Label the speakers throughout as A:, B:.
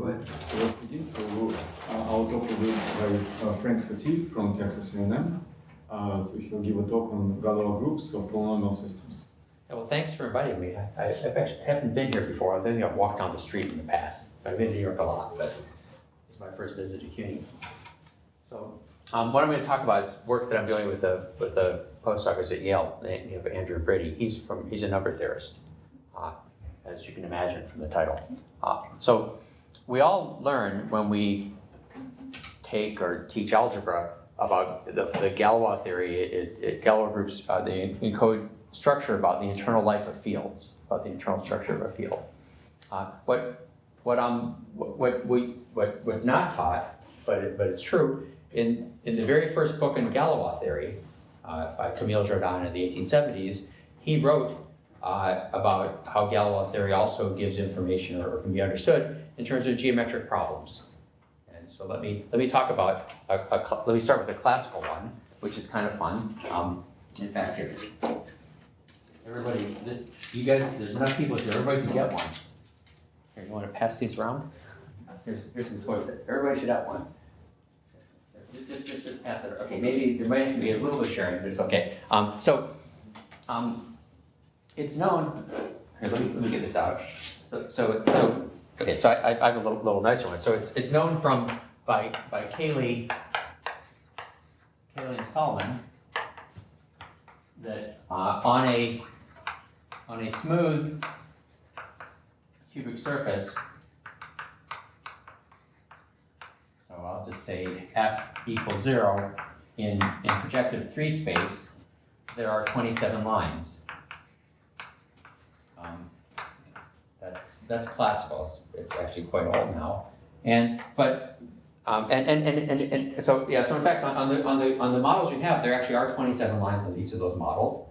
A: Go ahead.
B: So let's begin. So our talk will be by Frank Sottile from Texas A&M. So he'll give a talk on Galois groups of polynomial systems.
C: Yeah, well, thanks for inviting me. I haven't been here before. I think I've walked down the street in the past. I've been to New York a lot, but it's my first visit to CUNY. So what I'm going to talk about is work that I'm doing with a postdoc at Yale, Andrew Brady. He's a number theorist, as you can imagine from the title. So we all learn when we take or teach algebra about the Galois theory. Galois groups they encode structure about the internal life of fields, about the internal structure of a field. What's not taught, but it's true, in the very first book in Galois theory by Camille Jordan in the 1870s, he wrote about how Galois theory also gives information or can be understood in terms of geometric problems. And so let me talk about let me start with a classical one, which is kind of fun. In fact, here, everybody, you guys, there's enough people here. Everybody can get one. Here, you want to pass these around? Here's some toys. Everybody should have one. Just pass it. Okay, maybe there might have to be a little bit of sharing, but it's okay. It's known. Here, let me get this out. So I have a little nicer one. So it's known by Cayley and Solomon that on a smooth cubic surface. So I'll just say f equals 0 in projective 3 space. There are 27 lines. That's classical. It's actually quite old now. So in fact on the models you have, there actually are 27 lines on each of those models.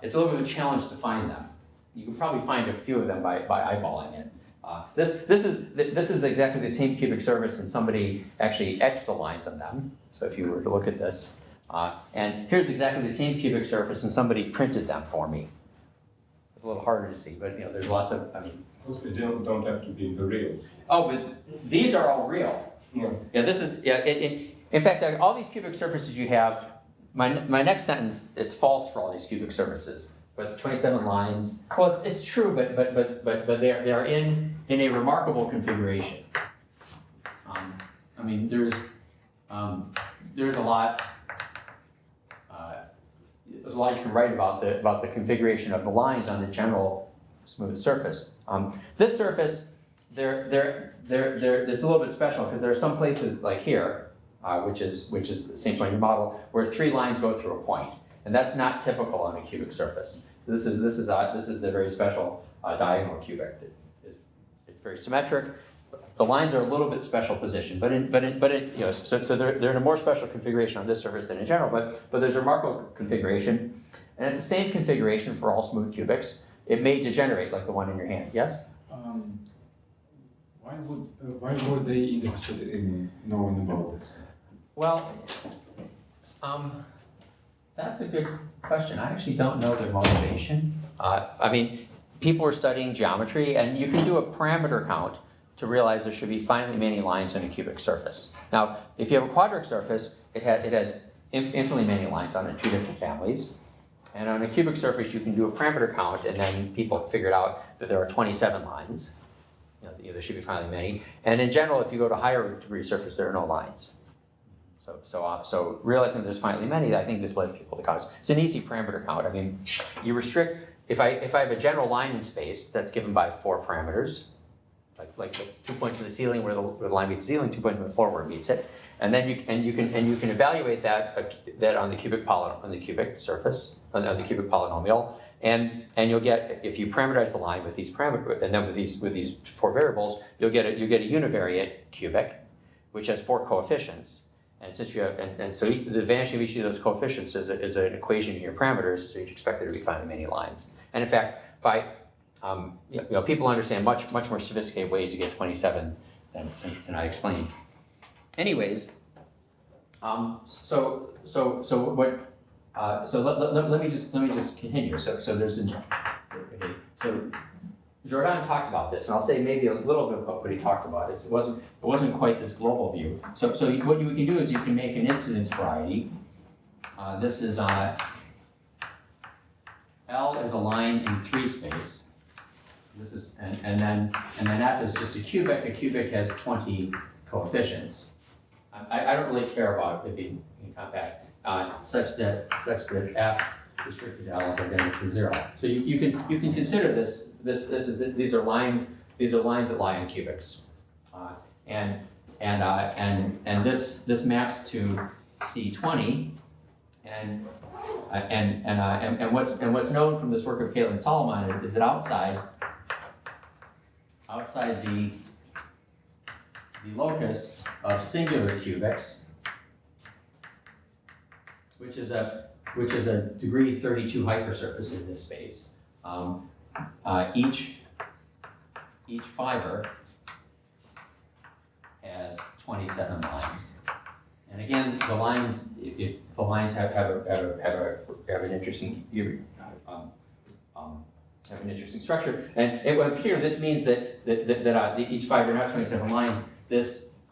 C: It's a little bit of a challenge to find them. You can probably find a few of them by eyeballing it. This is exactly the same cubic surface, and somebody actually etched the lines on them. So if you were to look at this, and here's exactly the same cubic surface, and somebody printed them for me. It's a little harder to see, but there's lots of.
B: Also, they don't have to be the real.
C: Oh, but these are all real. Yeah. This is in fact, all these cubic surfaces you have. My next sentence is false for all these cubic surfaces. But 27 lines. Well, it's true, but they are in a remarkable configuration. There's a lot. There's a lot you can write about the configuration of the lines on a general smooth surface. This surface, it's a little bit special because there are some places like here, which is the same point in the model, where 3 lines go through a point, and that's not typical on a cubic surface. This is the very special diagonal cubic. It's very symmetric. The lines are a little bit special position, so they're in a more special configuration on this surface than in general. But there's a remarkable configuration, and it's the same configuration for all smooth cubics. It may degenerate like the one in your hand. Yes.
B: Why were they interested in knowing about this?
C: Well, that's a good question. I actually don't know their motivation. People were studying geometry, and you can do a parameter count to realize there should be finitely many lines on a cubic surface. Now, if you have a quadric surface, it has infinitely many lines on it, 2 different families. And on a cubic surface, you can do a parameter count, and then people figured out that there are 27 lines. There should be finitely many. And in general, if you go to higher degree surface, there are no lines. So realizing there's finitely many, I think this led people to count. It's an easy parameter count. You restrict, if I have a general line in space that's given by 4 parameters, like the 2 points in the ceiling where the line meets the ceiling, 2 points in the floor where it meets it, and then you can evaluate that on the cubic surface, on the cubic polynomial, and you'll get, if you parameterize the line with these parameters, and then with these 4 variables, you'll get a univariate cubic, which has 4 coefficients. And since you have, so the advantage of each of those coefficients is an equation in your parameters, so you'd expect there to be finitely many lines. And in fact, by people understand much more sophisticated ways to get 27 than I explained. Anyways, so let me just continue. So there's Jordan talked about this, and I'll say maybe a little bit about what he talked about. It wasn't quite this global view. So what you can do is you can make an incidence variety. This is L is a line in 3 space. This is and then F is just a cubic. A cubic has 20 coefficients. I don't really care about it being compact, such that F restricted to L is identical to 0. So you can consider this. These are lines that lie in cubics, and this maps to C20, and what's known from this work of Caitlin Solomon is that outside the locus of singular cubics, which is a degree 32 hypersurface in this space. Each fiber has 27 lines, and again, the lines, if the lines have an interesting have an interesting structure, and here this means that each fiber, not 27 lines,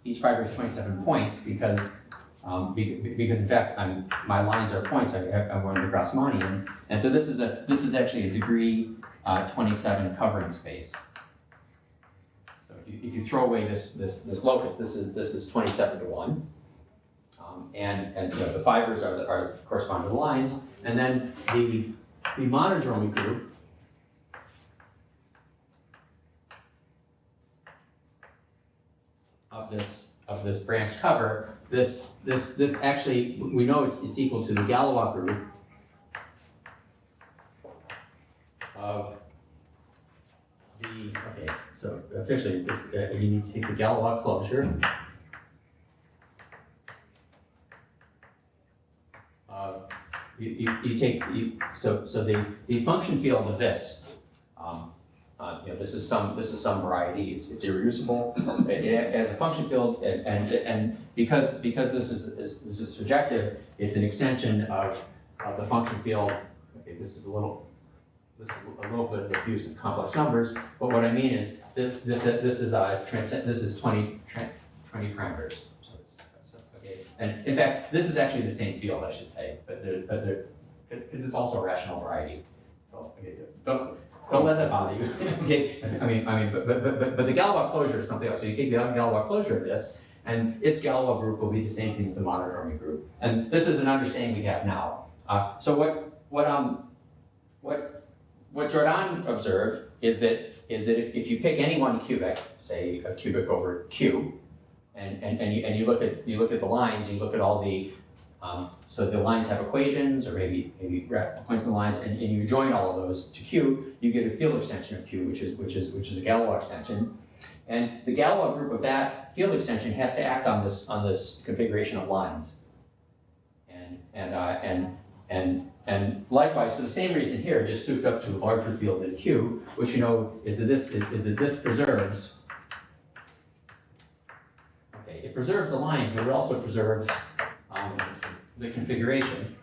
C: each fiber has 27 points because in fact my lines are points. I'm going to Grassmannian, and so this is actually a degree 27 covering space. So if you throw away this locus, this is 27 to 1, and you know, the fibers are correspond to the lines, and then the monodromy group of this branch cover. This actually, we know it's equal to the Galois group of okay, so officially you need to take the Galois closure so the function field of this, you know, this is some variety. It's irreducible. It has a function field, and because this is surjective, it's an extension of the function field. Okay, this is a little bit of abuse of complex numbers, but what I mean is this is 20 parameters. So it's okay, and in fact, this is actually the same field, I should say, but because it's also a rational variety. So okay, don't let that bother you. Okay, I mean, but the Galois closure is something else. So you take the Galois closure of this, and its Galois group will be the same thing as the monodromy group. And this is an understanding we have now. So what Jordan observed is that if you pick any one cubic, say a cubic over Q, and you look at the lines, you look at all the so the lines have equations, or maybe points in the lines, and you join all of those to Q, you get a field extension of Q, which is a Galois extension, and the Galois group of that field extension has to act on this configuration of lines, and likewise for the same reason here, just souped up to a larger field than Q, which you know is that this preserves. Okay, it preserves the lines, but it also preserves the configuration,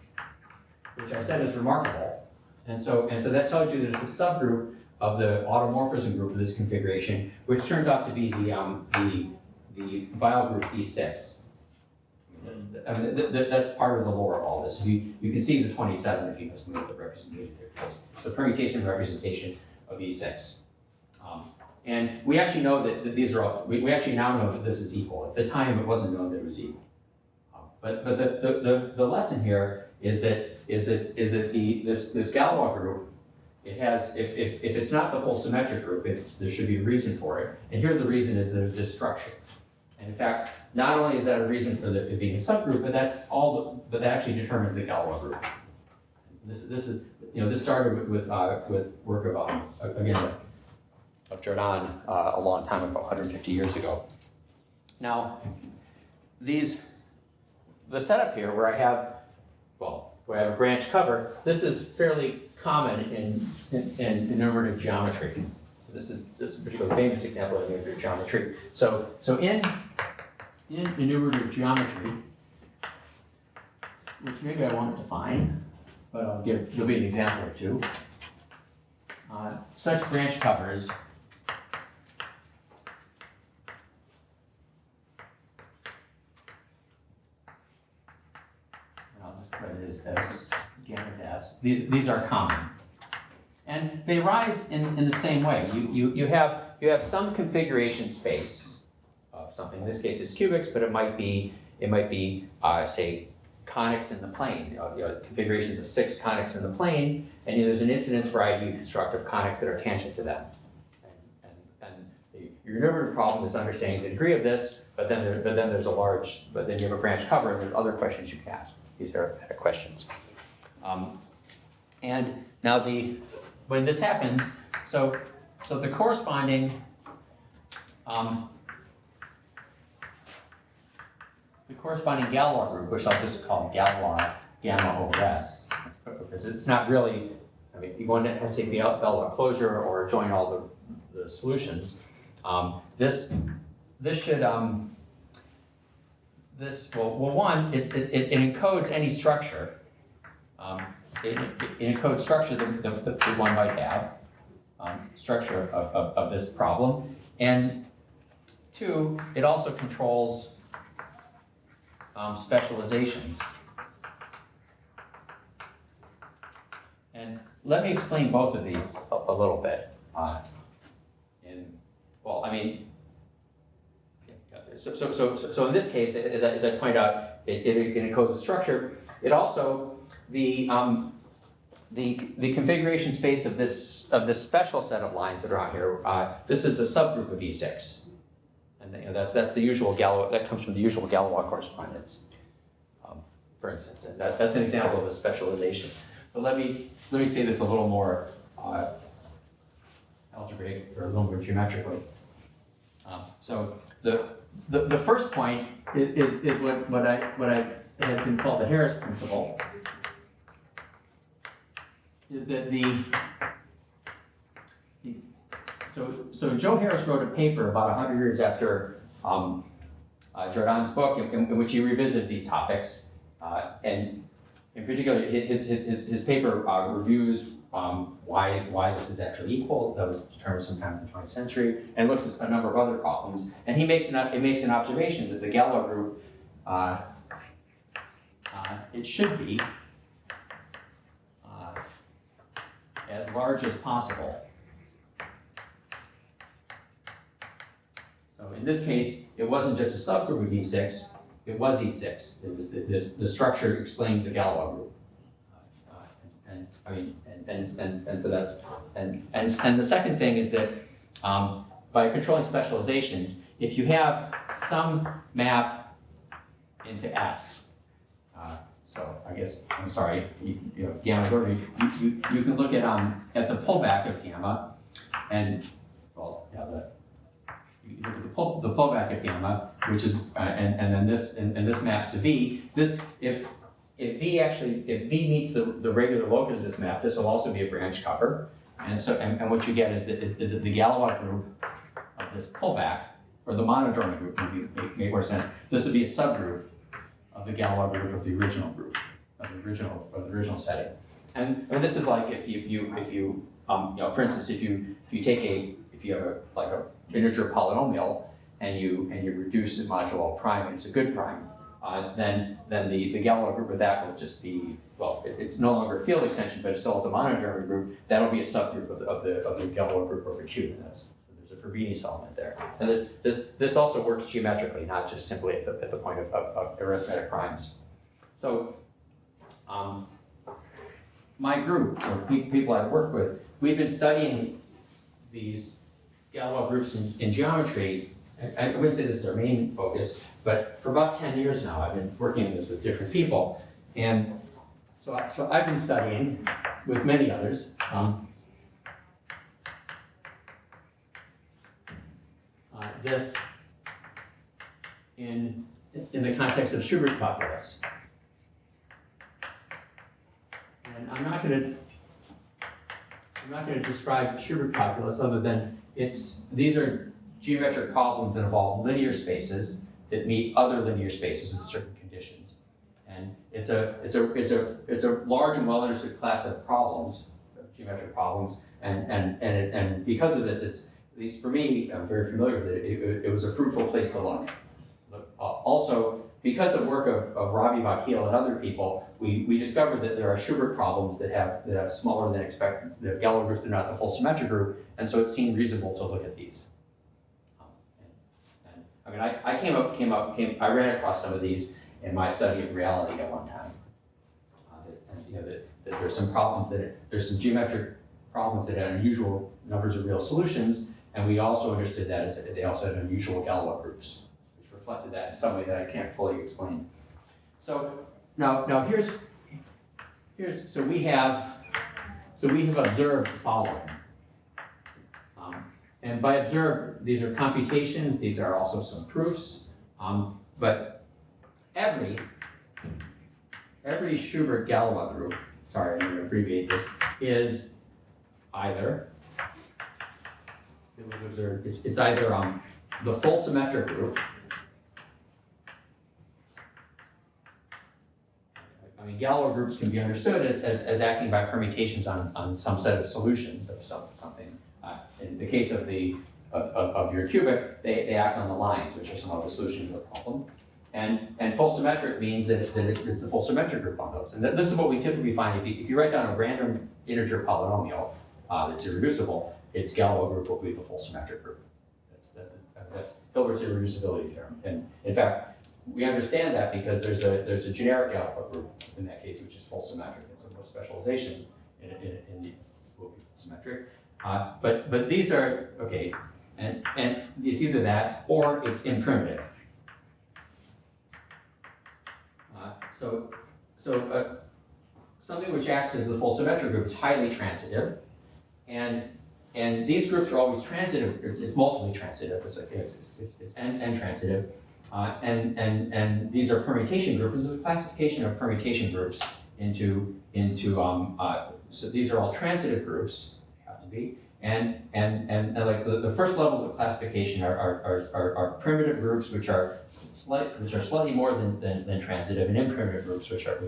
C: which I said is remarkable, and so that tells you that it's a subgroup of the automorphism group of this configuration, which turns out to be the vial group E6. That's part of the lore of all this. You can see the 27 if you just move the representation here. It's a permutation representation of E6. And we actually know that these are all, we actually now know that this is equal. At the time, it wasn't known that it was equal. But the lesson here is that this Galois group, it has, if it's not the full symmetric group, there should be a reason for it. And here the reason is there's this structure. And in fact, not only is that a reason for it being a subgroup, but that actually determines the Galois group. This is, you know, this started with work of again of Jordan a long time ago, 150 years ago. Now, the setup here where I have a branch cover, this is fairly common in enumerative geometry. This is a particularly famous example of enumerative geometry. So in enumerative geometry, which maybe I won't define, but there'll be an example or two. such branch covers I'll just write it as gamma dash. These are common. And they rise in the same way. You have some configuration space of something. In this case, it's cubics, but it might be say conics in the plane. Configurations of 6 conics in the plane, and there's an incidence variety you construct of conics that are tangent to them. And your numerator problem is understanding the degree of this, but then then you have a branch cover, and there's other questions you can ask. These are arithmetic questions. And now when this happens, so the corresponding Galois group, which I'll just call Galois gamma over S, because it's not really, I mean, you want to say the Galois closure or join all the solutions. This should one, it encodes any structure. It encodes structure that one might have, structure of this problem. And 2, it also controls specializations. And let me explain both of these a little bit. So in this case, as I point out, it encodes the structure. It also the configuration space of this special set of lines that are on here. This is a subgroup of E6, and that's the usual Galois. That comes from the usual Galois correspondence, for instance. And that's an example of a specialization. But let me say this a little more algebraic or a little more geometrically. So the first point is what has been called the Harris principle. Is that so Joe Harris wrote a paper about 100 years after Jordan's book in which he revisited these topics, and in particular his paper reviews why this is actually equal. That was determined sometime in the 20th century, and looks at a number of other problems. And he makes an observation that the Galois group it should be as large as possible. So in this case, it wasn't just a subgroup of E6, it was E6. It was the structure explained the Galois group. And so that's, and the second thing is that by controlling specializations, if you have some map into S, so I guess, I'm sorry, gamma Gordy, you can look at the pullback of gamma, and well, you look at the pullback of gamma, which is and then this maps to V. This if V meets the regular locus of this map, this will also be a branch cover, and so and what you get is that the Galois group of this pullback, or the monodromy group, maybe make more sense. This would be a subgroup of the Galois group of the original group, of the original setting. And this is like if you for instance, if you have a integer polynomial and you reduce it modulo prime and it's a good prime, then the Galois group of that will just be, well, it's no longer a field extension, but it still has a monodromy group. That'll be a subgroup of the Galois group over Q, and there's a Frobenius element there. And this also works geometrically, not just simply at the point of arithmetic primes. So my group, or people I work with, we've been studying these Galois groups in geometry. I wouldn't say this is our main focus, but for about 10 years now, I've been working on this with different people. And so I've been studying with many others. This in the context of Schubert calculus. And I'm not going to describe Schubert calculus other than these are geometric problems that involve linear spaces that meet other linear spaces with certain conditions. And it's a large and well understood class of problems, geometric problems, And because of this, it's, at least for me, I'm very familiar with it, it was a fruitful place to look. Also, because of work of Ravi Vakil and other people, we discovered that there are Schubert problems that have smaller than expected, the Galois groups are not the full symmetric group, and so it seemed reasonable to look at these. I mean, I ran across some of these in my study of reality at one time. That there's some problems there's some geometric problems that had unusual numbers of real solutions, and we also understood that as they also had unusual Galois groups, which reflected that in some way that I can't fully explain. So now here's so we have observed the following. And by observed, these are computations, these are also some proofs, but every Schubert Galois group, sorry, I'm going to abbreviate this, is either, it's either the full symmetric group. I mean, Galois groups can be understood as acting by permutations on some set of solutions of something. In the case of your cubic, they act on the lines, which are some of the solutions of the problem. And full symmetric means that it's the full symmetric group on those. And this is what we typically find. If you write down a random integer polynomial that's irreducible, its Galois group will be the full symmetric group. That's Hilbert's irreducibility theorem. And in fact, we understand that because there's a generic Galois group in that case, which is full symmetric. And so most specialization in the will be full symmetric. But these are, okay, and it's either that or it's imprimitive. Something which acts as the full symmetric group is highly transitive, and these groups are always transitive. It's multiply transitive. It's n transitive, and these are permutation groups. There's a classification of permutation groups into so these are all transitive groups. Be. And like the first level of classification are primitive groups which are slightly more than transitive, and imprimitive groups which are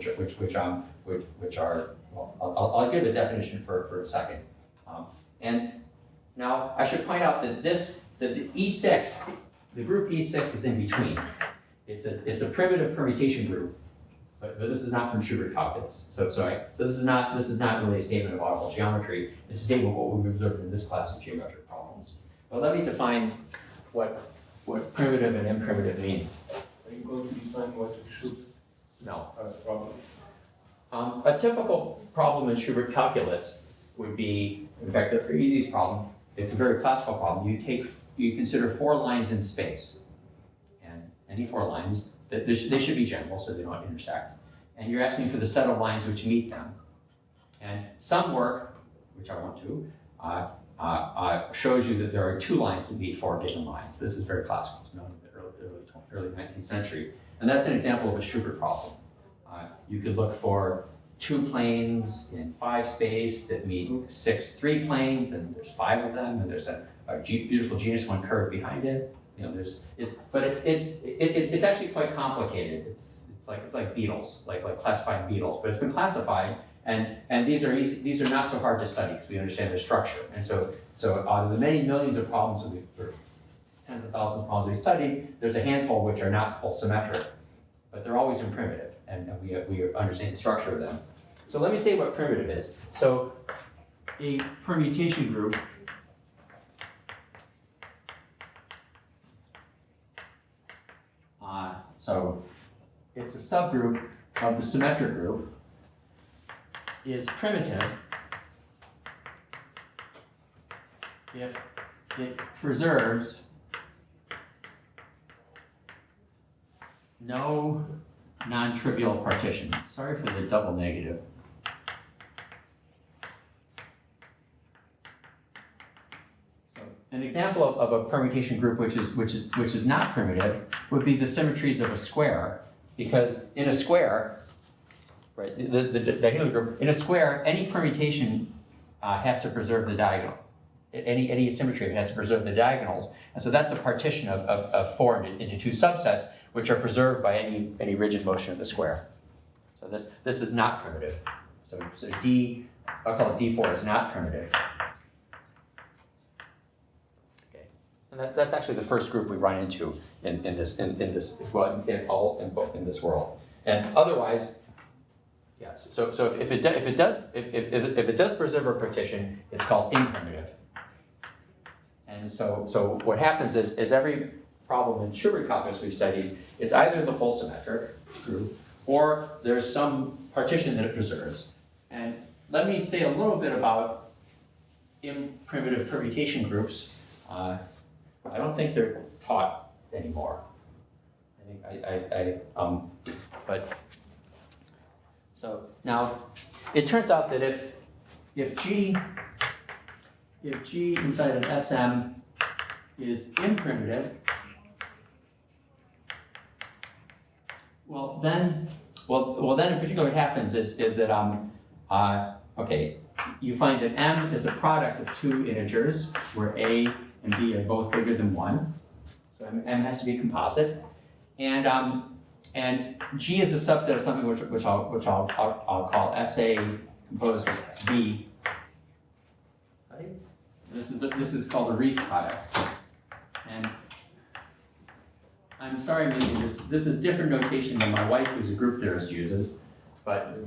C: well, I'll give a definition for a second. And now I should point out that the E6, the group E6 is in between. It's a primitive permutation group. But this is not from Schubert calculus. So this is not really a statement of audible geometry. It's a statement of what we've observed in this class of geometric problems. But let me define what primitive and imprimitive means.
B: Are you going to define what Schubert problem?
C: A typical problem in Schubert calculus would be, in fact, the easiest problem. It's a very classical problem. You consider 4 lines in space, and any 4 lines. They should be general, so they don't intersect. And you're asking for the set of lines which meet them. And some work, which I won't do, shows you that there are 2 lines that meet 4 given lines. This is very classical. It's known in the early 19th century. And that's an example of a Schubert problem. You could look for 2 planes in 5 space that meet 6 3 planes, and there's 5 of them, and there's a beautiful genus 1 curve behind it. You know, it's actually quite complicated. It's like beetles, like classifying beetles. But it's been classified, and these are easy. These are not so hard to study because we understand their structure. And so out of the many millions of problems or tens of thousands of problems we studied, there's a handful which are not full symmetric, but they're always in primitive, and we understand the structure of them. So let me say what primitive is. So a permutation group. So it's a subgroup of the symmetric group, is primitive if it preserves no non-trivial partition. Sorry for the double negative. An example of a permutation group which is not primitive would be the symmetries of a square, because in a square, right, the Hilbert group, in a square, any permutation has to preserve the diagonal. Any symmetry has to preserve the diagonals, and so that's a partition of 4 into 2 subsets, which are preserved by any rigid motion of the square. So this is not primitive. So D, I'll call it D4 is not primitive. And that's actually the first group we run into in this world. And otherwise, yeah. So if it does preserve a partition, it's called imprimitive. And so what happens is every problem in Schubert calculus we've studied, it's either the full symmetric group or there's some partition that it preserves. And let me say a little bit about imprimitive permutation groups. I don't think they're taught anymore. But so now it turns out that if G inside of SM is imprimitive, well then in particular what happens is that okay, you find that M is a product of two integers where A and B are both bigger than 1. So M has to be composite. And G is a subset of something which I'll call SA composed with SB. Right? This is called a Reith product. And I'm sorry, maybe this is different notation than my wife, who's a group theorist, uses. But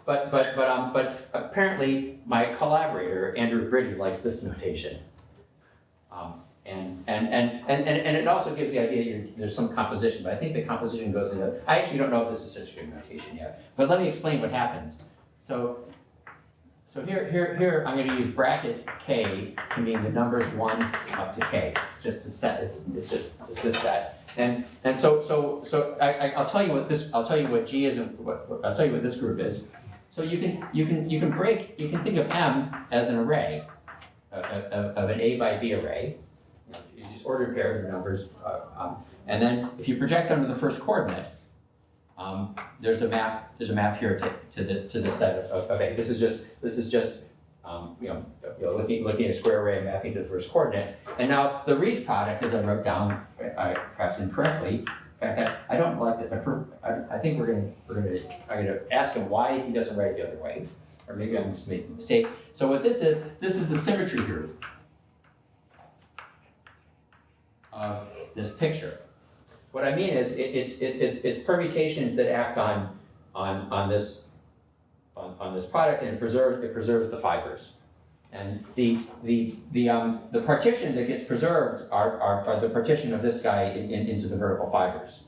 C: But apparently my collaborator, Andrew Britty, likes this notation. And it also gives the idea there's some composition, but I think the composition goes into, I actually don't know if this is such a good notation yet, but let me explain what happens. So here I'm going to use bracket K to mean the numbers 1 up to K. It's just a set, it's this set. And so I'll tell you what G is and I'll tell you what this group is. So you can think of M as an array of an A by B array. You use ordered pairs of numbers, and then if you project onto the first coordinate, there's a map here to the set of A. This is just looking at a square array and mapping to the first coordinate. And now the Reith product, as I wrote down, perhaps incorrectly. In fact, I don't like this. I think I'm gonna ask him why he doesn't write it the other way, or maybe I'm just making a mistake. So what this is the symmetry group of this picture. What I mean is it's permutations that act on this product, and it preserves the fibers. And the partition that gets preserved are the partition of this guy into the vertical fibers.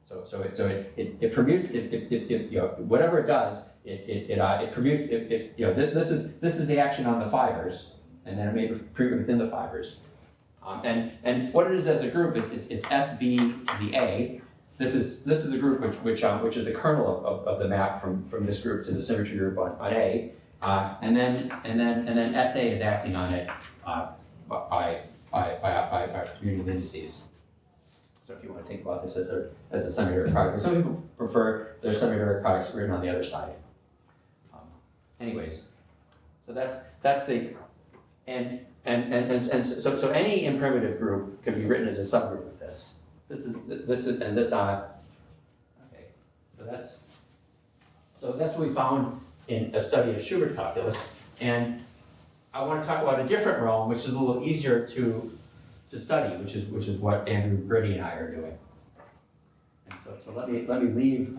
C: So it permutes whatever it does, it permutes this is the action on the fibers, and then it may prove within the fibers. And what it is as a group is it's SB to the A. This is a group which is the kernel of the map from this group to the symmetry group on A. And then SA is acting on it by commuting indices. So if you want to think about this as a semi-direct product, some people prefer their semi-direct products written on the other side. Anyways, so that's the so any imprimitive group can be written as a subgroup of this. This is okay. So that's what we found in a study of Schubert calculus, and I want to talk about a different realm, which is a little easier to study, which is what Andrew Britty and I are doing. And so let me leave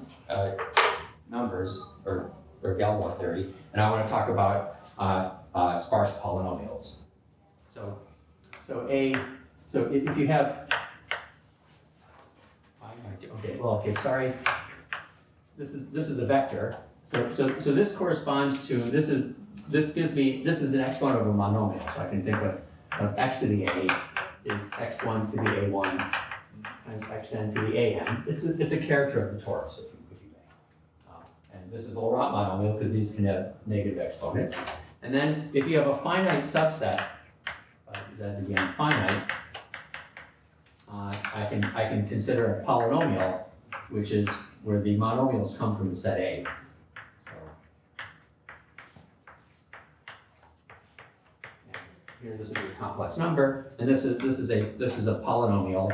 C: numbers or Galois theory, and I want to talk about sparse polynomials. So if you have sorry. This is a vector. So this corresponds to this is an x1 of a monomial. So I can think of x to the a is x1 to the a1 times xn to the an. It's a character of the torus, if you may. And this is a Laurent monomial because these can have negative exponents. And then if you have a finite subset, that again finite, I can consider a polynomial, which is where the monomials come from the set A. So here this is a complex number, and this is a polynomial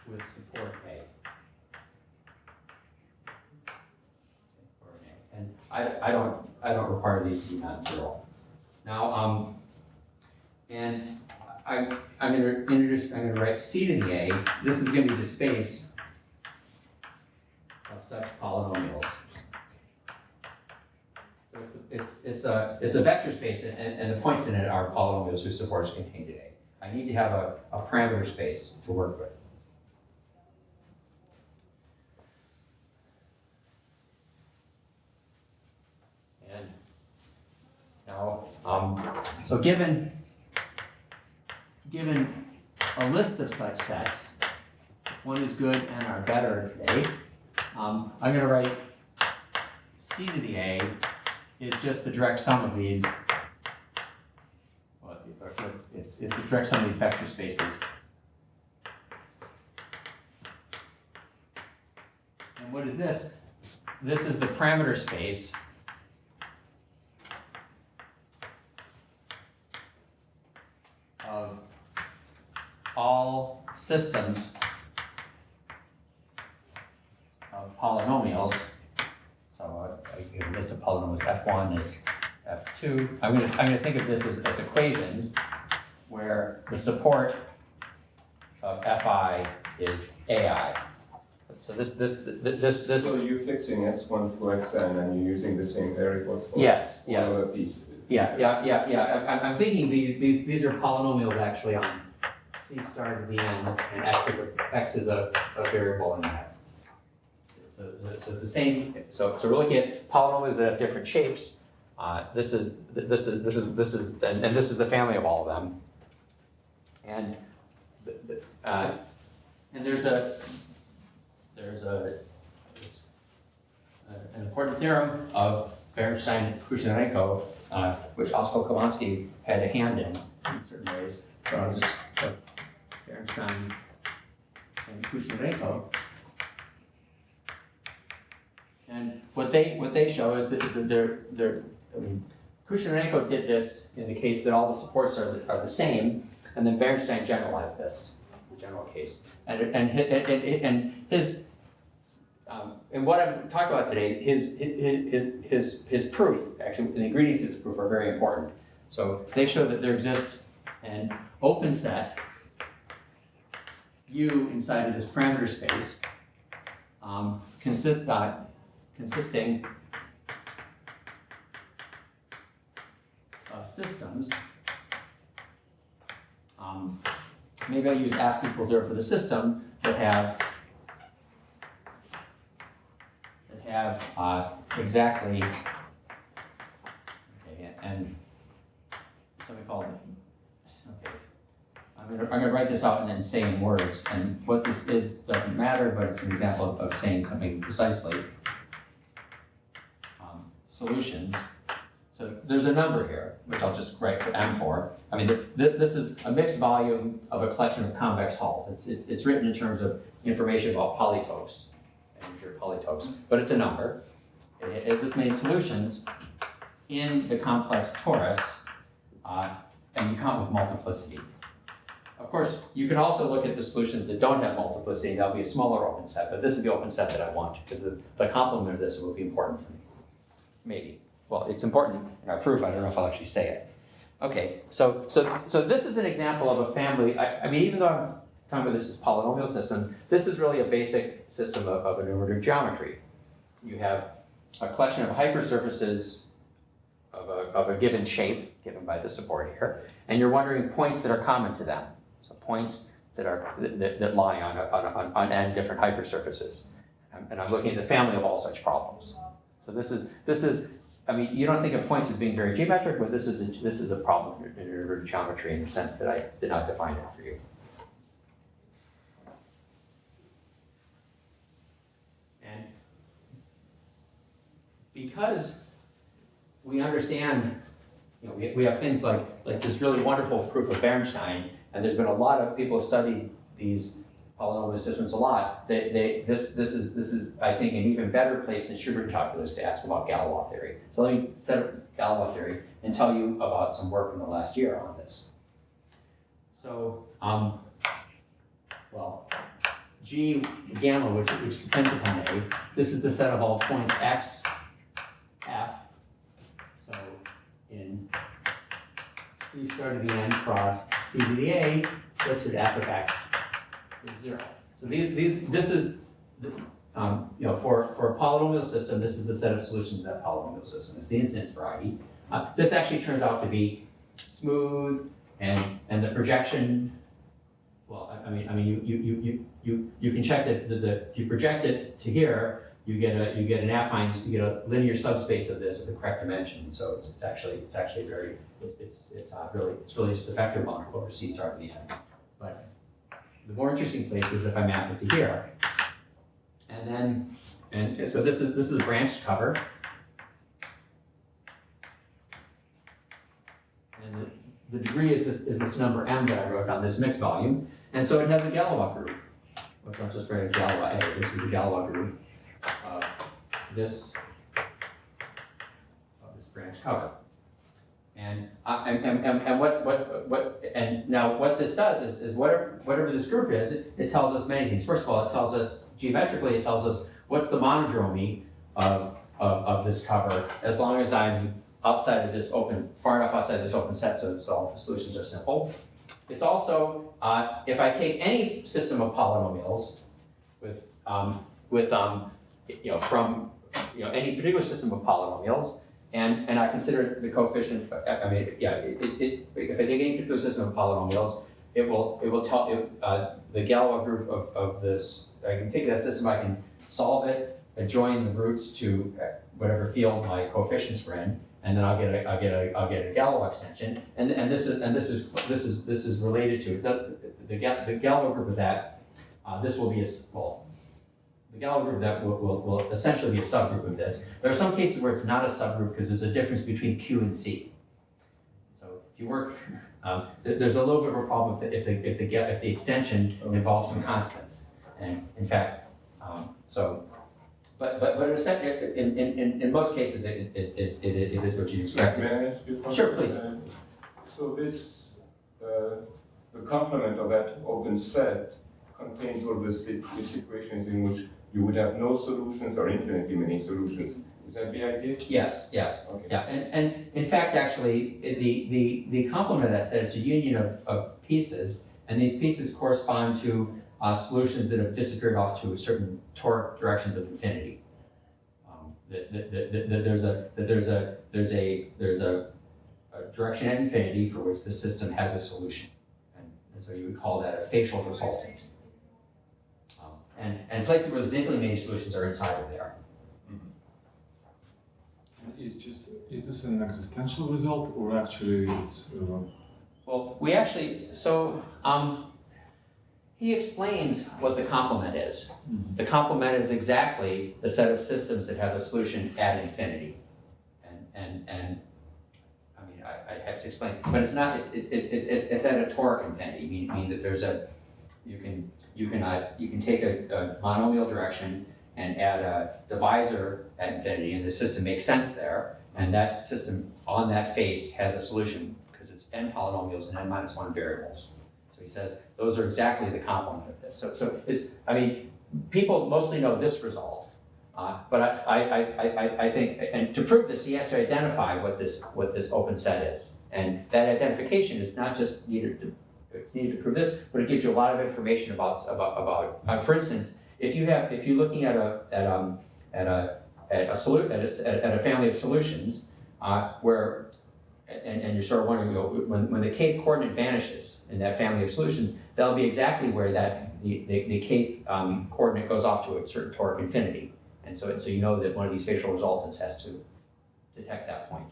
C: with support A. And I don't require these to be non-zero. Now, and I'm going to write C to the A. This is going to be the space of such polynomials. So it's a vector space, and the points in it are polynomials whose support is contained in A. I need to have a parameter space to work with. And now, so given a list of such sets, one is good and are better A, I'm going to write C to the A is just the direct sum of these. Well, it's the direct sum of these vector spaces. And what is this? This is the parameter space of all systems of polynomials. So I give a list of polynomials. F1 is F2. I'm going to think of this as equations where the support of Fi is Ai. So this.
A: So you're fixing x1 through xn and you're using the same variables for
C: yes.
A: other pieces.
C: Yeah. I'm thinking these are polynomials actually on C star to the n, and x is a variable in that. So it's the same. So we're looking at polynomials that have different shapes. This is the family of all of them. And there's an important theorem of Bernstein and Kushnarenko, which Oskar Kovansky had a hand in certain ways. So I'll just put Bernstein and Kushnarenko. And what they show is that Kushnarenko did this in the case that all the supports are the same, and then Bernstein generalized this, the general case. And his and what I'm talking about today, his proof, actually the ingredients of his proof are very important. So they show that there exists an open set U inside of this parameter space, consisting of systems. Maybe I use F equals 0 for the system that have exactly, okay, and something called, okay, I'm going to write this out in insane words, and what this is doesn't matter, but it's an example of saying something precisely. Solutions. So there's a number here, which I'll just write for M for. I mean, this is a mixed volume of a collection of convex hulls. It's written in terms of information about polytopes, integer polytopes, but it's a number. This means solutions in the complex torus, and you count with multiplicity. Of course, you can also look at the solutions that don't have multiplicity. That'll be a smaller open set, but this is the open set that I want, because the complement of this will be important for me. Maybe. Well, it's important in our proof. I don't know if I'll actually say it. Okay, so this is an example of a family. I mean, even though I'm talking about this as polynomial systems, this is really a basic system of enumerative geometry. You have a collection of hypersurfaces of a given shape, given by the support here, and you're wondering points that are common to them. So points that lie on n different hypersurfaces. And I'm looking at the family of all such problems. So this is. I mean, you don't think of points as being very geometric, but this is a problem in enumerative geometry in the sense that I did not define it for you. And because we understand, we have things like this really wonderful proof of Bernstein, and there's been a lot of people who studied these polynomial systems a lot. This is I think an even better place than Schubert calculus to ask about Galois theory. So let me set up Galois theory and tell you about some work from the last year on this. So well, G gamma, which depends upon A, this is the set of all points x, f. So in C star to the n cross C to the a such that f of x is 0. So this is, for a polynomial system, this is the set of solutions of that polynomial system. It's the instance variety. This actually turns out to be smooth, and the projection. Well, you can check that if you project it to here, you get a linear subspace of this of the correct dimension. So it's really just a vector bond over C star to the n. But the more interesting place is if I map it to here, and so this is a branched cover, and the degree is this number m that I wrote on this mixed volume, and so it has a Galois group, which I'll just write as Galois A. This is the Galois group of this branch cover. And what this does is whatever this group is, it tells us many things. First of all, it tells us geometrically, it tells us what's the monodromy of this cover, as long as I'm outside of this far enough outside of this open set so all the solutions are simple. It's also, if I take any system of polynomials from any particular system of polynomials, and I consider the coefficient. If I take any particular system of polynomials, it will tell the Galois group of this. I can take that system, I can solve it, join the roots to whatever field my coefficients were in, and then I'll get a Galois extension. And this is related to the Galois group of that. This will be the Galois group that will essentially be a subgroup of this. There are some cases where it's not a subgroup because there's a difference between Q and C. So if you work, there's a little bit of a problem if the extension involves some constants. And in fact, but in most cases it is what you expect.
A: May I ask you a question?
C: Sure, please.
A: So this, the complement of that open set contains all these situations in which you would have no solutions or infinitely many solutions. Is that the idea?
C: Yes.
A: Okay.
C: Yeah, and in fact, actually, the complement of that set is a union of pieces, and these pieces correspond to solutions that have disappeared off to certain toric directions of infinity. There's a direction at infinity for which the system has a solution, and so you would call that a facial resultant. And places where there's infinitely many solutions are inside of there.
B: Is this an existential result, or actually it's?
C: Well, we actually he explains what the complement is.
B: Mm-hmm.
C: The complement is exactly the set of systems that have a solution at infinity, and I mean I have to explain, but it's not. It's at a toric infinity, meaning that there's a you can take a monomial direction and add a divisor at infinity, and the system makes sense there, and that system on that face has a solution because it's n polynomials and n minus 1 variables. So he says those are exactly the complement of this. So it's, I mean, people mostly know this result, but I think, and to prove this, he has to identify what this open set is, and that identification is not just needed to prove this, but it gives you a lot of information about for instance, if you're looking at a family of solutions where, and you're sort of wondering, when the kth coordinate vanishes in that family of solutions, that'll be exactly where the kth coordinate goes off to a certain toric infinity, and so you know that one of these facial resultants has to detect that point.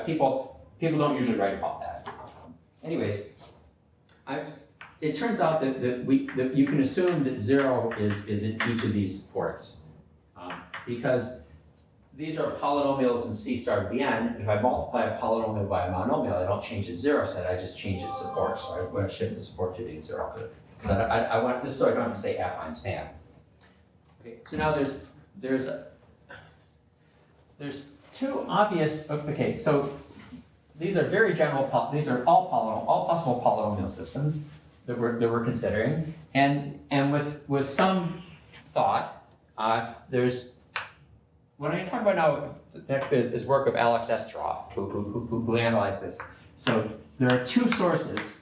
C: People don't usually write about that. Anyways, it turns out that you can assume that 0 is in each of these ports, because these are polynomials in C star to the n. If I multiply a polynomial by a monomial, I don't change its 0 set, I just change its support. So I'm going to shift the support to being 0. Because I want this, so I don't have to say affine span. Okay, so now there's two obvious. Okay, so these are very general. These are all possible polynomial systems that we're considering, and with some thought, there's what I'm talking about now. the next bit is work of Alex Estroff, who analyzed this. So there are two sources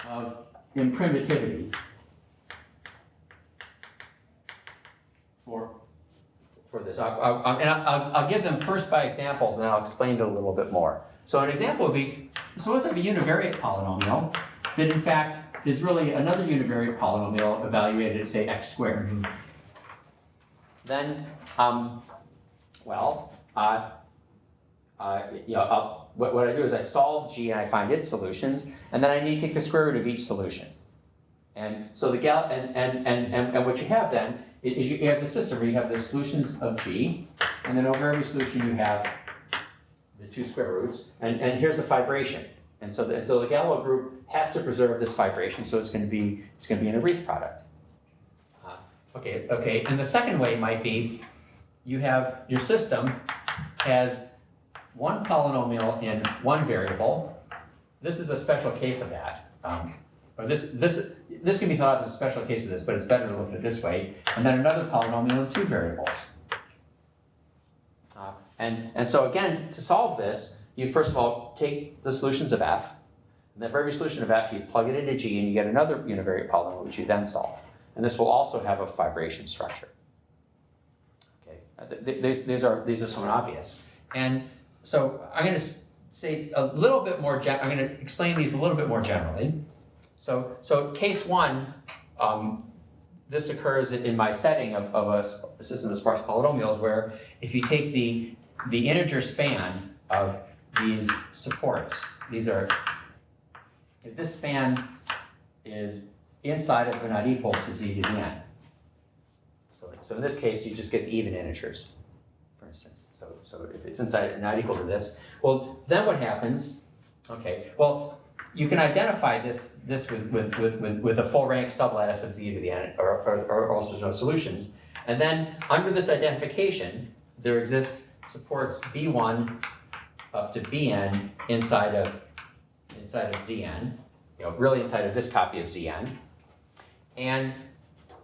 C: of imprimitivity for this. I'll give them first by examples, and then I'll explain it a little bit more. So an example would be, suppose I have a univariate polynomial that in fact is really another univariate polynomial evaluated at, say, x squared. Mm-hmm. Then, what I do is I solve G and I find its solutions, and then I need to take the square root of each solution. And so the and what you have then is you have the system where you have the solutions of G, and then over every solution you have the two square roots, and here's a fibration. And so the Galois group has to preserve this fibration, so it's going to be in a wreath product. Okay. And the second way might be you have your system has one polynomial in one variable. This is a special case of that. Or this can be thought of as a special case of this, but it's better to look at it this way. And then another polynomial in two variables. And so again, to solve this, you first of all take the solutions of f, and then for every solution of f, you plug it into G, and you get another univariate polynomial, which you then solve. And this will also have a fibration structure. Okay, these are somewhat obvious. And so I'm going to say a little bit more. I'm going to explain these a little bit more generally. So case one, this occurs in my setting of a system of sparse polynomials, where if you take the integer span of these supports, if this span is inside of but not equal to z to the n. So in this case, you just get the even integers, for instance. So if it's inside and not equal to this, well, then what happens? Okay, well, you can identify this with a full rank sublattice of z to the n, or also no solutions. And then under this identification, there exist supports b1 up to bn inside of zn, really inside of this copy of zn. And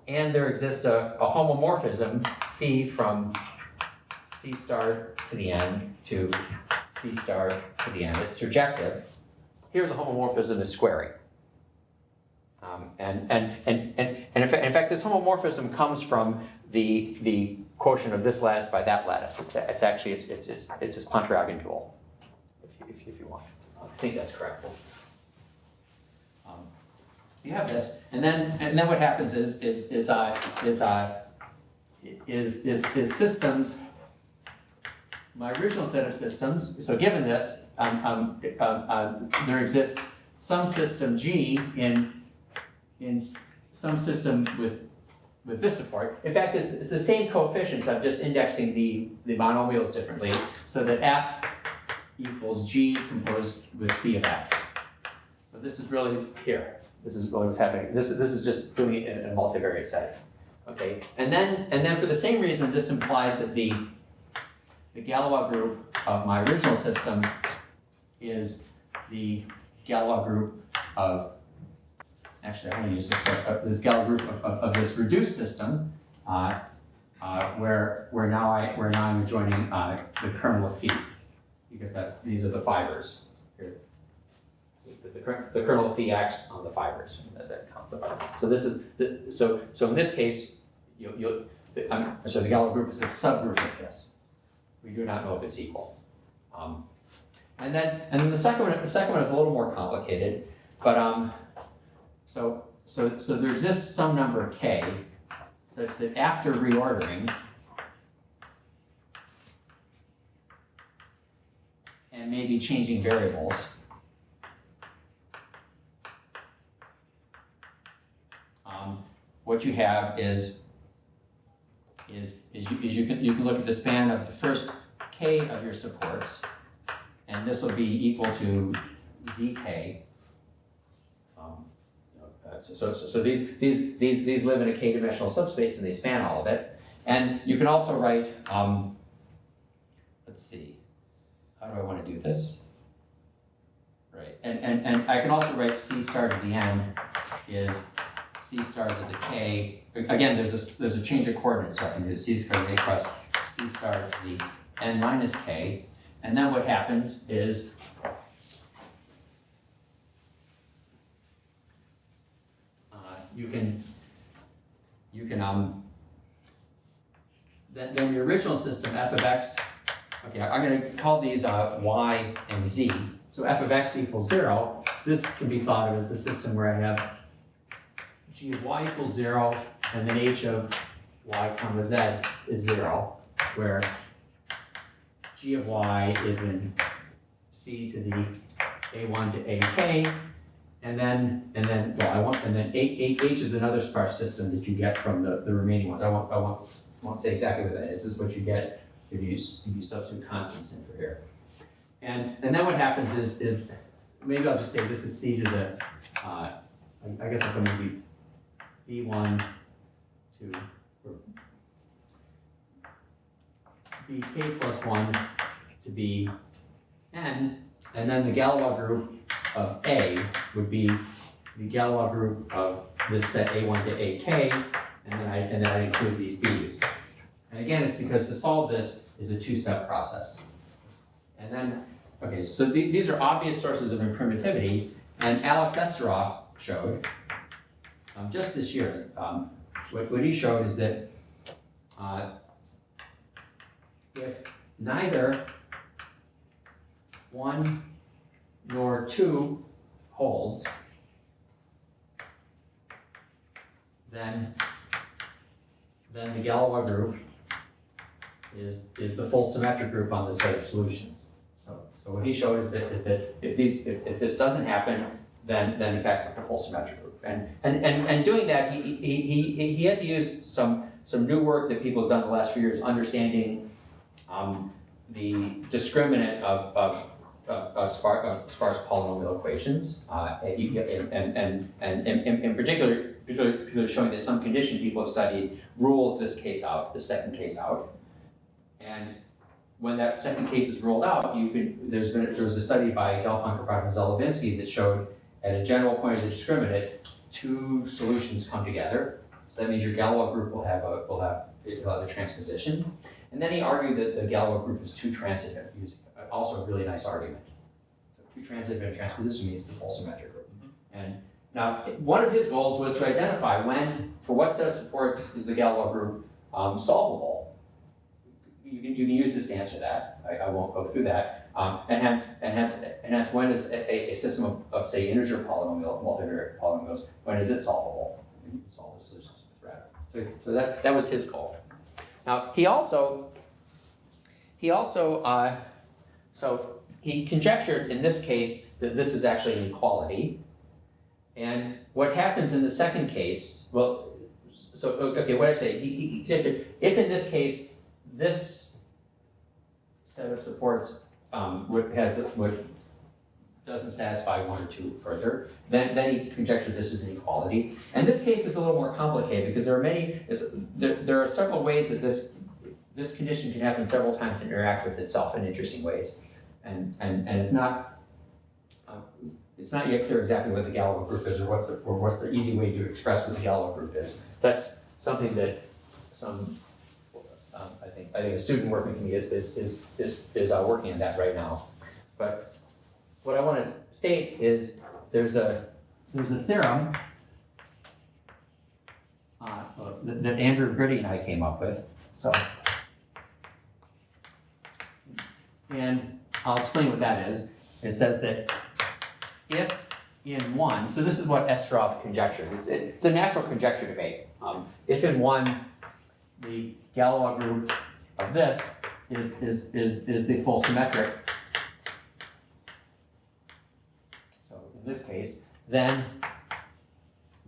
C: there exists a homomorphism phi from c star to the n to c star to the n. It's surjective. Here the homomorphism is squaring. And in fact, this homomorphism comes from the quotient of this lattice by that lattice. It's actually this Pontryagin dual, if you want. I think that's correct. You have this, and then what happens is systems. My original set of systems. So given this, there exists some system G in some system with this support. In fact, it's the same coefficients. I'm just indexing the monomials differently, so that f equals G composed with phi of x. So this is really here. This is really what's happening. This is just doing it in a multivariate setting. Okay, and then for the same reason, this implies that the Galois group of my original system is the Galois group of, actually I want to use this Galois group of this reduced system, where now I'm adjoining the kernel of phi, because these are the fibers here. The kernel of phi x on the fibers, that counts the fiber. So this is so in this case, the Galois group is a subgroup of this. We do not know if it's equal. And then the second one is a little more complicated, but so there exists some number k such that after reordering and maybe changing variables, what you have is you can look at the span of the first k of your supports, and this will be equal to zk. So these live in a k-dimensional subspace, and they span all of it. And you can also write, let's see, how do I want to do this? Right, and I can also write c star to the n is c star to the k. Again, there's a change of coordinates, so I can do c squared a cross C star to the n minus k. And then what happens is then the original system f of x, okay, I'm going to call these y and z. So f of x equals 0. This can be thought of as the system where I have g of y equals 0, and then h of y comma z is 0, where g of y is in c to the a1 to ak, and then h is another sparse system that you get from the remaining ones. I won't say exactly what that is. This is what you get if you substitute constants in for here. And then what happens is maybe I'll just say this is c to the I guess I'm going to be b1 to bk plus 1 to bn, and then the Galois group of A would be the Galois group of this set A1 to AK, and then I include these B's. And again, it's because to solve this is a two-step process. And then, okay, so these are obvious sources of imprimitivity, and Alex Esteroff showed, just this year, what he showed is that if neither 1 nor 2 holds, then the Galois group is the full symmetric group on the set of solutions. So what he showed is that if this doesn't happen, then in fact it's the full symmetric group. And doing that, he had to use some new work that people have done the last few years, understanding the discriminant of sparse polynomial equations, and in particular showing that some condition people have studied rules this case out, the second case out. And when that second case is ruled out, there was a study by Gelfand, Kropotkin, and Zolovinsky that showed at a general point of the discriminant, two solutions come together. So that means your Galois group will have the transposition. And then he argued that the Galois group is too transitive, using also a really nice argument. So too transitive and transposition means the full symmetric group. And now, one of his goals was to identify for what set of supports is the Galois group solvable. You can use this to answer that. I won't go through that. And hence, when is a system of say integer multivariate polynomials, when is it solvable? And you can solve the solutions with radical. So that was his goal. Now he conjectured in this case that this is actually an equality. And what happens in the second case, well, so, okay, what did I say? He conjectured, if in this case, this set of supports doesn't satisfy 1 or 2 further, then he conjectured this is an equality. And this case is a little more complicated because there are several ways that this condition can happen several times and interact with itself in interesting ways. And it's not yet clear exactly what the Galois group is or what's the easy way to express what the Galois group is. That's something that I think a student working with me is working on that right now. But what I want to state is there's a theorem that Andrew Gritty and I came up with. And I'll explain what that is. It says that if in 1, so this is what Esteroff conjectured. It's a natural conjecture debate. If in 1, the Galois group of this is the full symmetric. So in this case, then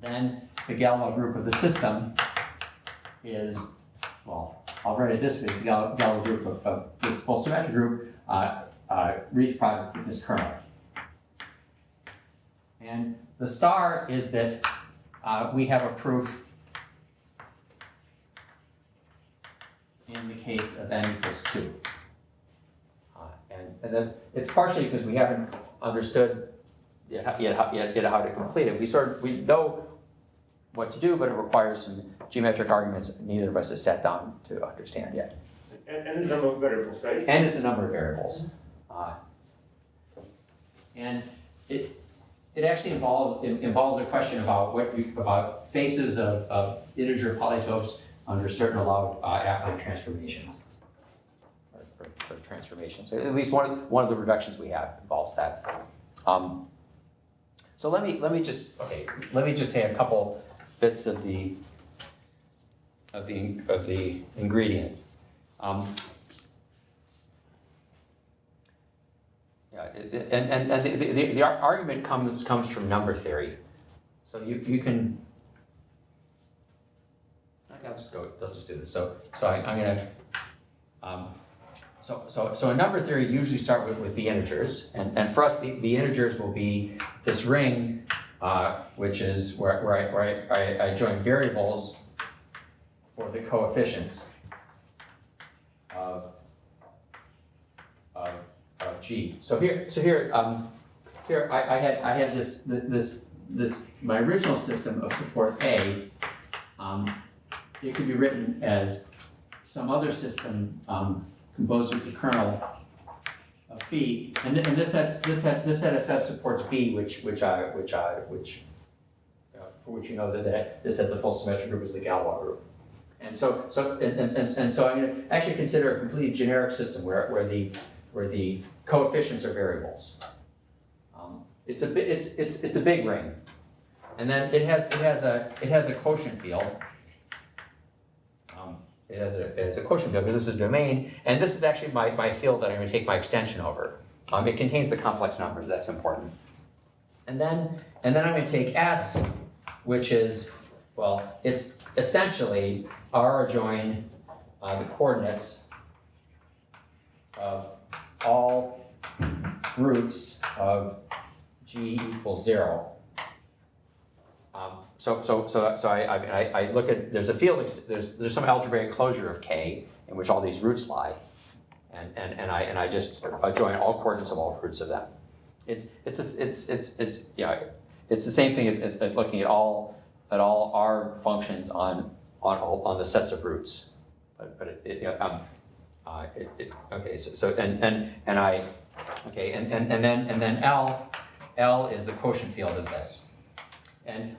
C: the Galois group of the system is, well, I'll write it this way: the Galois group of this full symmetric group Reith product with this kernel. And the star is that we have a proof in the case of n equals 2. And it's partially because we haven't understood yet how to complete it. We know what to do, but it requires some geometric arguments neither of us has sat down to understand yet.
A: And the number of variables, right?
C: N is the number of variables. And it actually involves a question about faces of integer polytopes under certain allowed affine transformations. Or transformations. At least one of the reductions we have involves that. So let me just say a couple bits of the ingredient. The argument comes from number theory. So you can. Okay, I'll just do this. So I'm gonna. So in number theory, you usually start with the integers, and for us the integers will be this ring, which is where I join variables for the coefficients of G. So here I had this my original system of support A. It could be written as some other system composed of the kernel of phi, and this set of set supports B, for which you know that this set the full symmetric group is the Galois group. And so I'm going to actually consider a completely generic system where the coefficients are variables. It's a big ring, and then it has a quotient field. It has a quotient field because this is a domain, and this is actually my field that I'm going to take my extension over. It contains the complex numbers. That's important. And then I'm going to take S, which is, well, it's essentially R join the coordinates of all roots of G equals 0. So I look at, there's a field, there's some algebraic closure of K in which all these roots lie, and I join all coordinates of all roots of them. It's the same thing as looking at all R functions on the sets of roots, but then L is the quotient field of this, and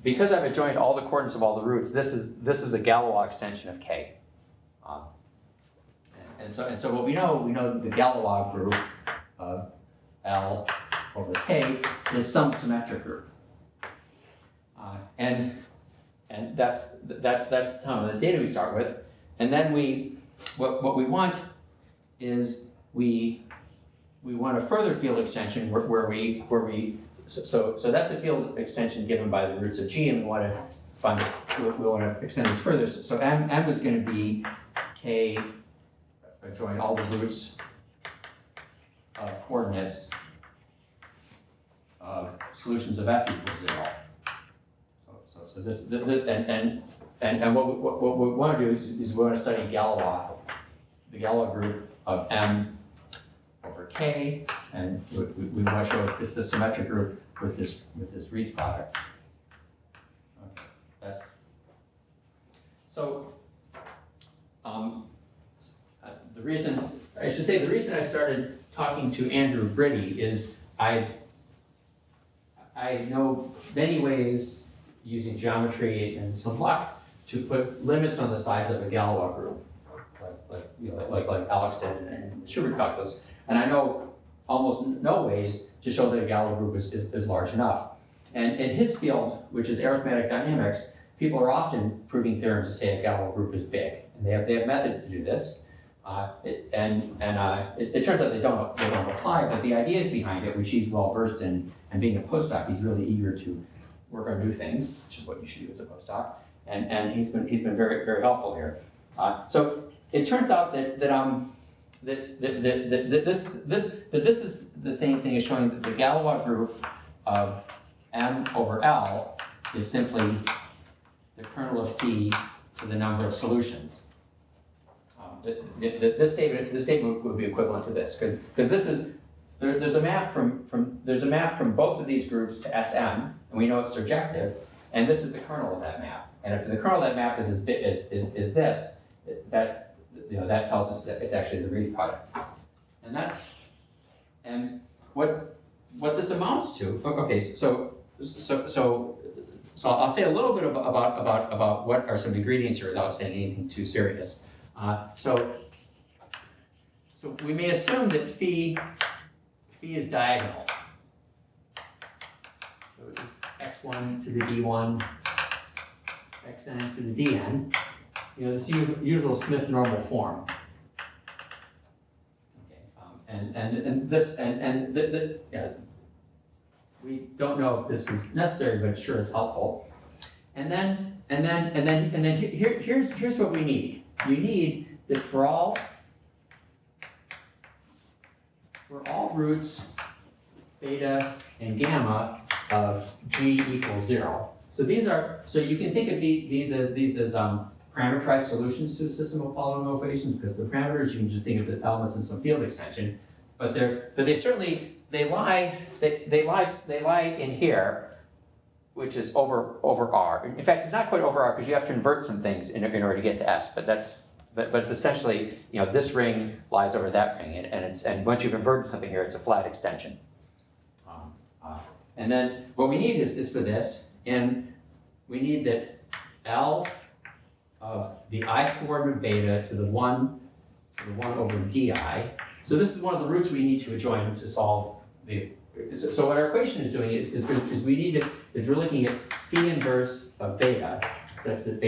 C: because I've adjoined all the coordinates of all the roots, this is a Galois extension of K, and so what we know the Galois group of L over K is some symmetric group, and that's some of the data we start with, and then what we want is we want a further field extension where we so that's a field extension given by the roots of G, and we want to extend this further. So M is going to be K join all the roots of coordinates of solutions of F equals 0. So this and what we want to do is we want to study Galois, the Galois group of M over K, and we want to show it's the symmetric group with this Reith product. Okay, that's so. The reason I started talking to Andrew Britty is I know many ways using geometry and some luck to put limits on the size of a Galois group, like Alex did and Schubert calculus. And I know almost no ways to show that a Galois group is large enough. And in his field, which is arithmetic dynamics, people are often proving theorems to say a Galois group is big. And they have methods to do this. It turns out they don't apply, but the ideas behind it, which he's well versed in, and being a postdoc, he's really eager to work on new things, which is what you should do as a postdoc. And he's been very, very helpful here. So it turns out that this is the same thing as showing that the Galois group of M over L is simply the kernel of phi to the number of solutions. This statement would be equivalent to this because this is there's a map from both of these groups to SM, and we know it's surjective, and this is the kernel of that map. And if the kernel of that map is this, that tells us that it's actually the wreath product. And what this amounts to, okay, so I'll say a little bit about what are some ingredients here without saying anything too serious. So we may assume that phi is diagonal. So it's x1 to the d1, xn to the dn. This usual Smith normal form. We don't know if this is necessary, but sure it's helpful. And then here's what we need. You need that for all roots beta and gamma of g equals 0. So you can think of these as parameterized solutions to a system of polynomial equations, because the parameters you can just think of the elements in some field extension, but they certainly lie in here, which is over R. In fact, it's not quite over R because you have to invert some things in order to get to S. But it's essentially, this ring lies over that ring, and once you've inverted something here, it's a flat extension. And then what we need is for this, and we need that L of the I coordinate beta to the 1 over di. So this is one of the roots we need to adjoin to solve the. So what our equation is doing is we're looking at phi inverse of beta such that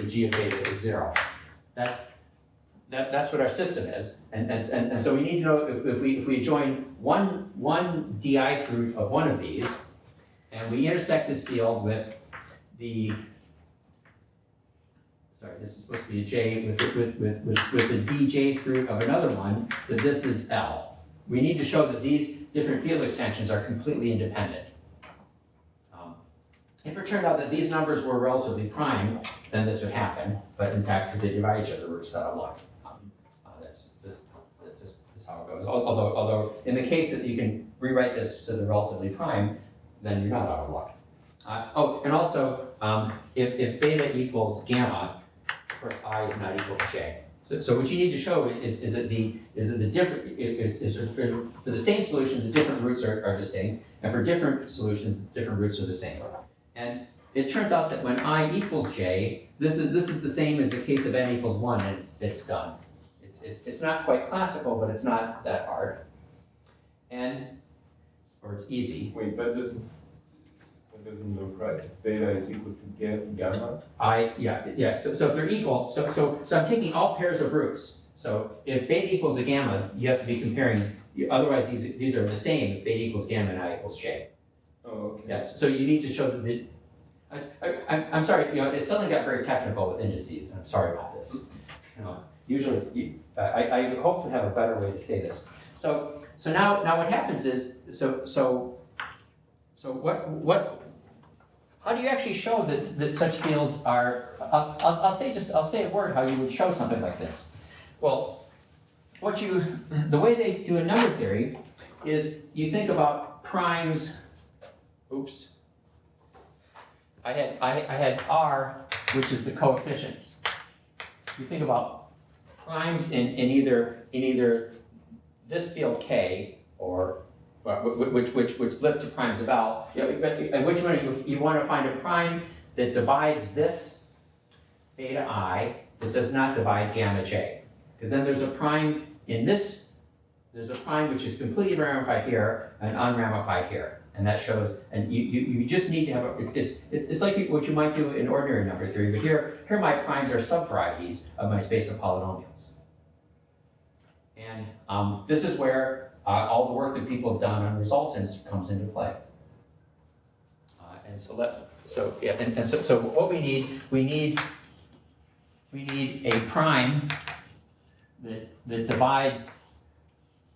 C: g of beta is 0. That's what our system is, and so we need to know if we adjoin one di root of one of these, and we intersect this field with the. Sorry, this is supposed to be a j with the dj root of another one, that this is L. We need to show that these different field extensions are completely independent. If it turned out that these numbers were relatively prime, then this would happen, but in fact, because they divide each other, we're just out of luck. That's just how it goes. Although in the case that you can rewrite this to the relatively prime, then you're not out of luck. And also, if beta equals gamma, of course I is not equal to j. So what you need to show is that for the same solutions, the different roots are distinct, and for different solutions, the different roots are the same. And it turns out that when I equals j, this is the same as the case of n equals 1, and it's done. It's not quite classical, but it's not that hard. Or it's easy.
A: Wait, that doesn't look right. Beta is equal to gamma.
C: So if they're equal, so I'm taking all pairs of roots. So if beta equals a gamma, you have to be comparing. Otherwise, these are the same. If beta equals gamma and I equals j.
A: Oh, okay.
C: Yes. So you need to show that. I'm sorry. It suddenly got very technical with indices. I'm sorry about this. Usually, I hope to have a better way to say this. So now what happens is what. How do you actually show that such fields are? I'll say a word how you would show something like this. Well, the way they do a number theory is you think about primes. Oops. I had R, which is the coefficients. You think about primes in either this field K or which lift to primes of L. And which one you want to find a prime that divides this beta I that does not divide gamma j, because then there's a prime in this. There's a prime which is completely ramified here and unramified here, and that shows. And you just need to have it's like what you might do in ordinary number theory, but here my primes are subvarieties of my space of polynomials, and this is where all the work that people have done on resultants comes into play. So what we need a prime that divides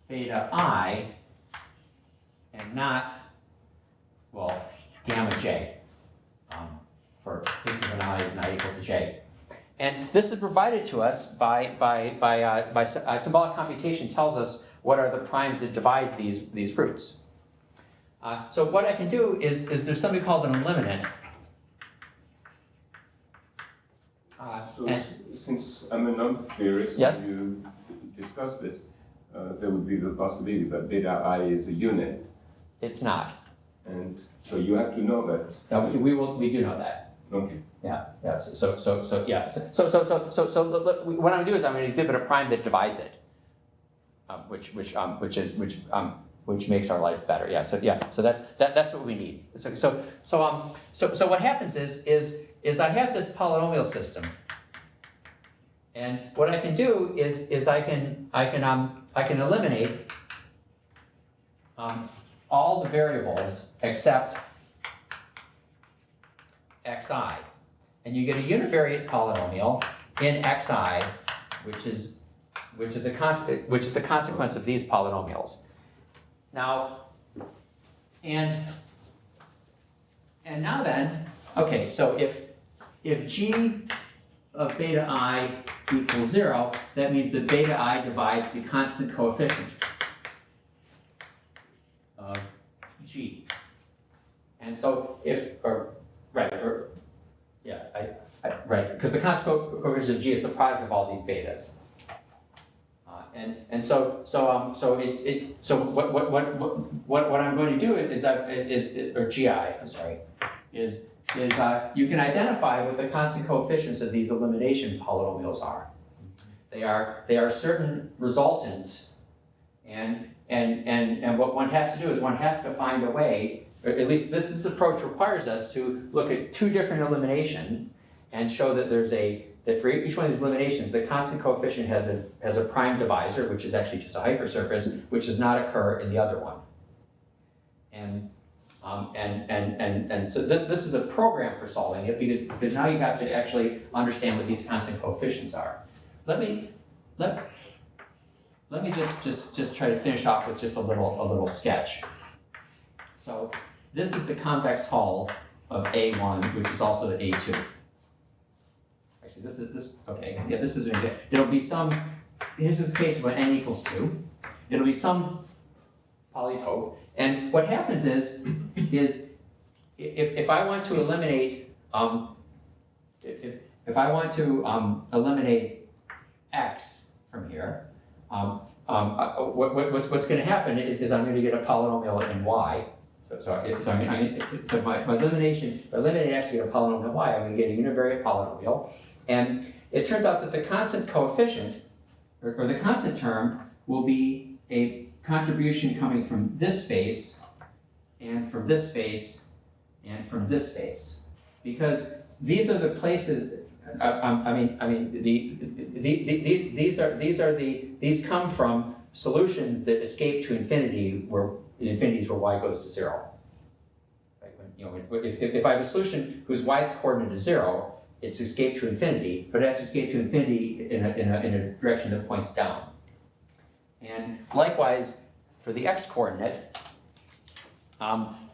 C: beta I and not, well, gamma j. For this is when I is not equal to j. And this is provided to us by symbolic computation tells us what are the primes that divide these roots. So what I can do is there's something called an eliminant.
A: So
C: And-
A: since I'm a number theorist,
C: Yes?
A: you discuss this, there would be the possibility that beta I is a unit.
C: It's not.
A: And so you have to know that.
C: No, we do know that.
A: Okay.
C: Yeah. So what I'm gonna do is I'm gonna exhibit a prime that divides it, which makes our life better. Yeah. So that's what we need. So what happens is I have this polynomial system, and what I can do is I can eliminate all the variables except xi. And you get a univariate polynomial in xi, which is the consequence of these polynomials. Now, and now then, okay, so if g of beta I equals 0, that means that beta I divides the constant coefficient of g. And so right, because the constant coefficient of g is the product of all these betas. So what I'm going to do is you can identify what the constant coefficients of these elimination polynomials are. They are certain resultants, and what one has to do is one has to find a way, or at least this approach requires us to look at two different eliminations and show that that for each one of these eliminations, the constant coefficient has a prime divisor, which is actually just a hypersurface, which does not occur in the other one. And so this is a program for solving it because now you have to actually understand what these constant coefficients are. Let me just try to finish off with just a little sketch. So this is the convex hull of A1, which is also the A2. Actually, it'll be some, here's this case when n equals 2. It'll be some polytope. And what happens is if I want to eliminate, if I want to eliminate x from here, what's going to happen is I'm going to get a polynomial in y. So my elimination, if I eliminate x, I get a polynomial y, I'm going to get a univariate polynomial. And it turns out that the constant coefficient, or the constant term, will be a contribution coming from this space, and from this space, and from this space. Because these are the places, these come from solutions that escape to infinity, where infinities where y goes to 0. Right? If I have a solution whose y coordinate is 0, it's escaped to infinity, but it has to escape to infinity in a direction that points down. And likewise, for the x coordinate,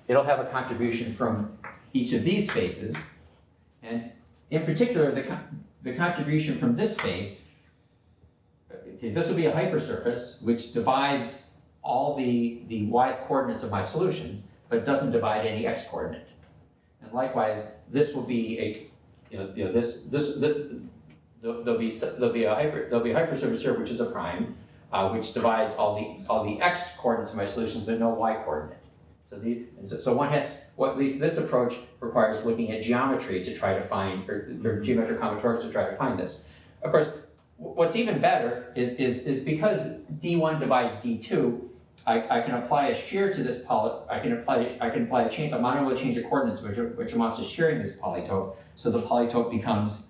C: it'll have a contribution from each of these spaces, and in particular, the contribution from this space, this will be a hypersurface which divides all the y coordinates of my solutions, but doesn't divide any x coordinate. And likewise, this will be there'll be a hypersurface here, which is a prime, which divides all the x coordinates of my solutions, but no y coordinate. So one has, at least this approach requires looking at geometry to try to find, or geometric combinatorics to try to find this. Of course, what's even better is because D1 divides D2, I can apply a shear to this I can apply a monomial change of coordinates which amounts to shearing this polytope, so the polytope becomes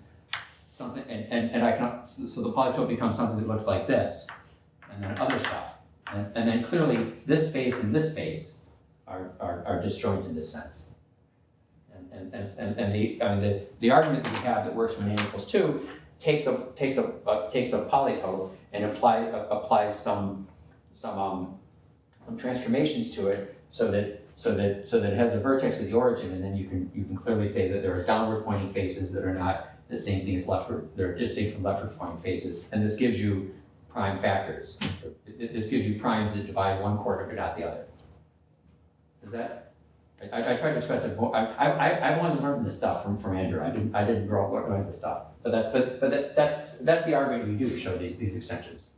C: something, so the polytope becomes something that looks like this, and then other stuff, and then clearly this face and this face are disjoint in this sense, and the argument that we have that works when n equals 2 takes a polytope and applies some transformations to it so that it has a vertex at the origin, and then you can clearly say that there are downward pointing faces that are not the same thing as leftward. They're distinct from leftward pointing faces, and this gives you prime factors. This gives you primes that divide one coordinate but not the other. Does that? I tried to express it more. I wanted to learn this stuff from Andrew. I didn't grow up learning this stuff. that's the argument we do to show these extensions.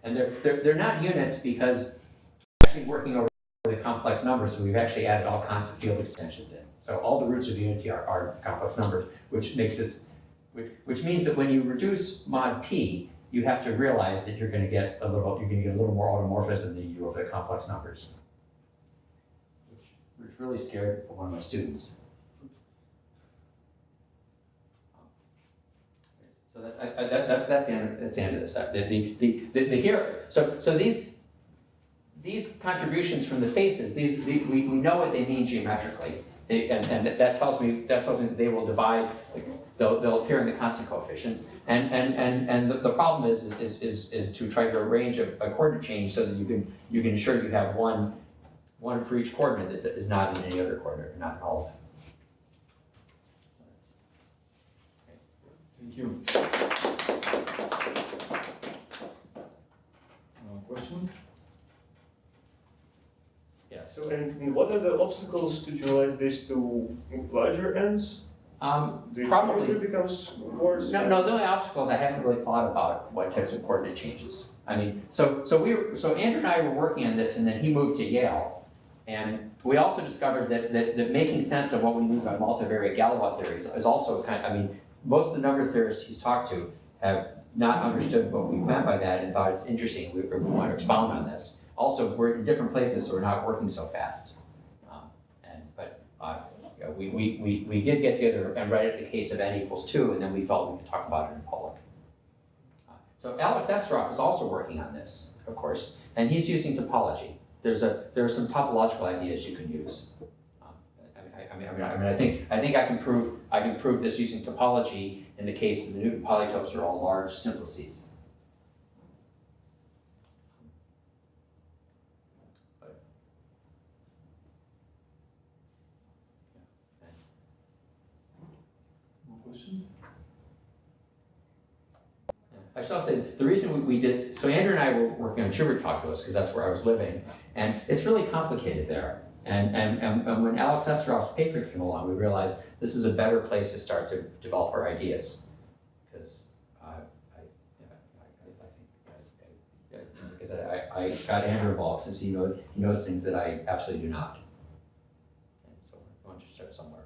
C: And they're not units because we're actually working over the complex numbers, so we've actually added all constant field extensions in. So all the roots of unity are complex numbers, which makes this, which means that when you reduce mod p, you have to realize that you're going to get a little more automorphism than you do over the complex numbers, which really scared one of my students. So that's the end of this. So these contributions from the faces, we know what they mean geometrically, and that tells me that they will divide. They'll appear in the constant coefficients, and the problem is to try to arrange a coordinate change so that you can ensure you have one for each coordinate that is not in any other coordinate, not in all of them.
B: Thank you. Questions?
C: Yes.
D: So, and what are the obstacles to generalize this to larger ends? The
C: Probably
D: geometry becomes worse.
C: No, the only obstacles I haven't really thought about what types of coordinate changes. I mean, so Andrew and I were working on this, and then he moved to Yale, and we also discovered that making sense of what we mean by multivariate Galois theories is also most of the number theorists he's talked to have not understood what we meant by that and thought it's interesting. We want to expound on this. Also, we're in different places, so we're not working so fast. We did get together and write up the case of n equals 2, and then we felt we could talk about it in public. So Alex Estroff is also working on this, of course, and he's using topology. There are some topological ideas you can use. I think I can prove this using topology in the case that the Newton polytopes are all large simplices.
B: More questions?
C: I should also say, the reason we did, so Andrew and I were working on Schubert calculus because that's where I was living, and it's really complicated there. And when Alex Estroff's paper came along, we realized this is a better place to start to develop our ideas. Because I got Andrew involved since he knows things that I absolutely do not. And so we want to start somewhere.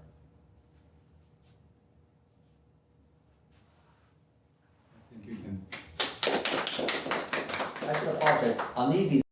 B: I think you can.
C: I should apologize. I'll need these.